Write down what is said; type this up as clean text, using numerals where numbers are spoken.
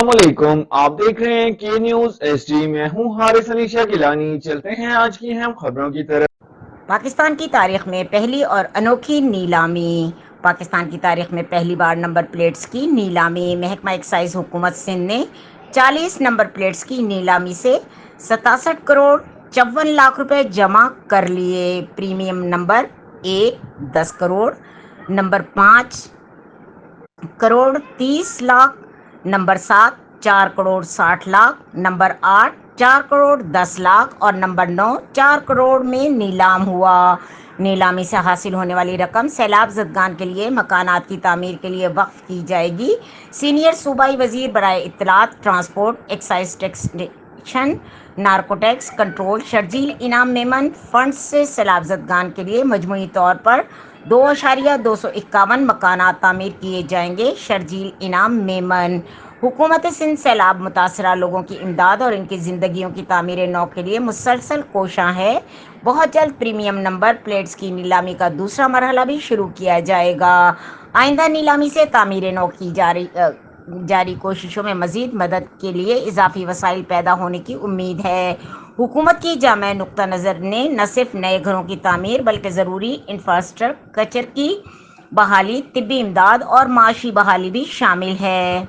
अस्सलामुअलैकुम। आप देख रहे हैं के न्यूज एसडी। मैं हूं हारिस अली शाह गिलानी। चलते हैं आज की अहम खबरों की तरफ। पाकिस्तान की तारीख में पहली और अनोखी नीलामी। पाकिस्तान की तारीख में पहली बार नंबर प्लेट्स की नीलामी। महकमा एक्साइज हुकूमत सिंध ने 40 नंबर प्लेट्स की नीलामी से 67 करोड़ 54 लाख रुपए जमा कर लिए। Premium number 1 10 crore, number 5 crore 30 lakh, number 7 4 crore 60 lakh, number 8 4 crore 10 lakh और नंबर 9 4 करोड़ में नीलाम हुआ। नीलामी से हासिल होने वाली रकम सैलाब ज़दगान के लिए मकानात की तामीर के लिए वक्फ की जाएगी। सीनियर सूबाई वजीर बराए इत्तलात, transport, excise taxation, narcotics control Sharjeel Inam Memon fund से सैलाब ज़दगान के लिए मजमूई तौर पर 2,251 मकानात तामीर किए जाएंगे। शर्जील इनाम मेमन हुकूमत सिंध सैलाब मुतासरा लोगों की इमदाद और इनकी ज़िंदगियों की तामीर नौ के लिए मुसलसल कोशां है। बहुत जल्द प्रीमियम नंबर प्लेट्स की नीलामी का दूसरा मरहला भी शुरू किया जाएगा। आइंदा नीलामी से तामीर नौ की जारी कोशिशों में मजीद मदद के लिए इजाफी वसाइल पैदा होने की उम्मीद है। हुकूमत की जामे नुक्ता नज़र ने न सिर्फ नए घरों की तामीर बल्कि ज़रूरी इंफ्रास्ट्रक्चर की बहाली, तिब्बी इमदाद और माशी बहाली भी शामिल है।